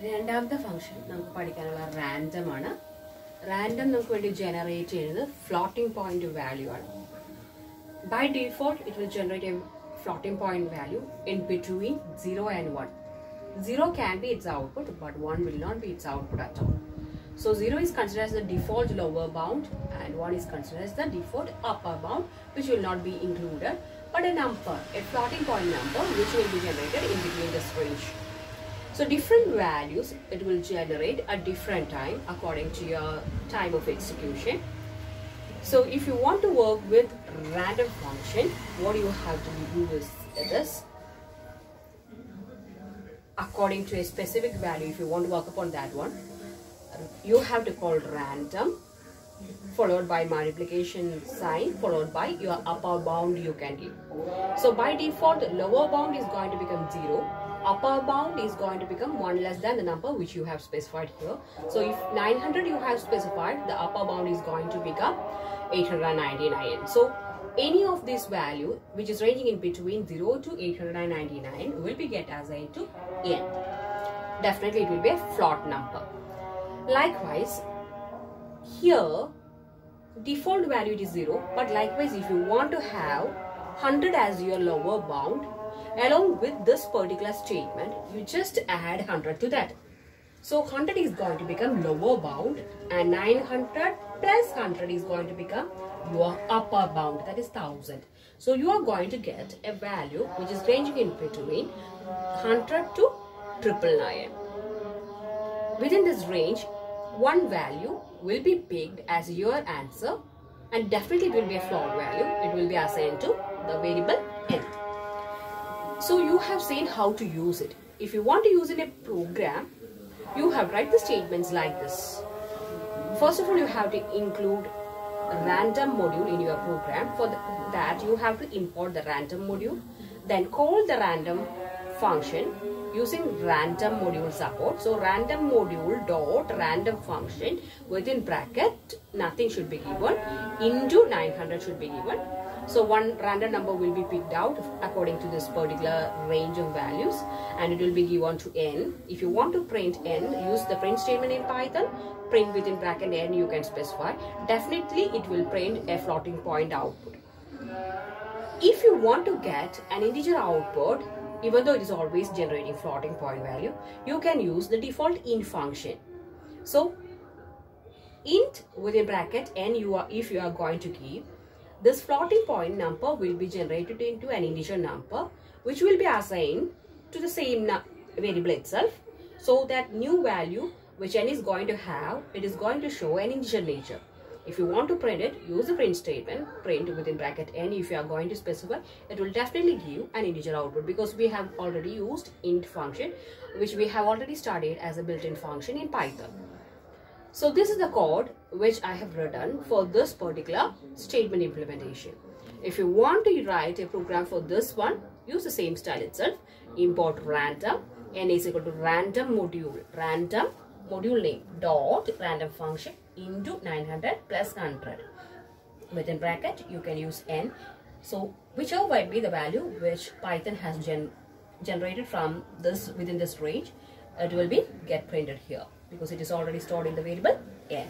രണ്ടാമത്തെ ഫംഗ്ഷൻ നമുക്ക് പഠിക്കാനുള്ള റാൻഡം ആണ്. റാൻഡം നമുക്ക് വേണ്ടി ജനറേറ്റ് ചെയ്യുന്നത് ഫ്ലോട്ടിംഗ് പോയിന്റ് വാല്യൂ ആണ്. By default, it will generate a floating point value in between 0 and 1. 0 can be its output, but 1 will not be its output at all. So 0 is considered as the default lower bound and 1 is considered as the default upper bound, which will not be included, but a number, a floating point number, which will be generated in between this range. So different values it will generate at different time according to your time of execution. So if you want to work with random function, what you have to do is this. According to a specific value, if you want to work upon that one, you have to call random followed by multiplication sign followed by your upper bound you can give. So by default, lower bound is going to become 0. Upper bound is going to become 1 less than the number which you have specified here. So if 900 you have specified, the upper bound is going to become 899. So any of this value which is ranging in between 0 to 899 will be get assigned to n. Definitely it will be a float number. Likewise, here default value is 0, but likewise if you want to have 100 as your lower bound, along with this particular statement, you just add 100 to that. So 100 is going to become lower bound and 900 plus 100 is going to become your upper bound, that is 1000. So you are going to get a value which is ranging in between 100 to 999. Within this range, one value will be picked as your answer and definitely it will be a float value. It will be assigned to the variable n. So you have seen how to use it. If you want to use it in a program, you have write the statements like this. First of all, you have to include a random module in your program. For that, you have to import the random module. Then call the random function using random module support. So random module dot random function within bracket, nothing should be given, into 900 should be given. So one random number will be picked out according to this particular range of values and it will be given to n. If you want to print n, use the print statement in Python. Print within bracket n you can specify. Definitely it will print a floating point output. If you want to get an integer output, even though it is always generating floating point value, you can use the default int function. So int within bracket n if you are going to give, this floating point number will be generated into an integer number which will be assigned to the same variable itself, so that new value which n is going to have, it is going to show an integer nature. If you want to print it, use the print statement, print within bracket n. If you are going to specify, it will definitely give an integer output because we have already used int function which we have already studied as a built-in function in Python. So this is the code which I have written for this particular statement implementation. If you want to write a program for this one, use the same style itself. Import random, n is equal to random module name dot random function into 900 plus 100. Within bracket, you can use n. So whichever might be the value which Python has generated from this within this range, it will be get printed here because it is already stored in the variable n.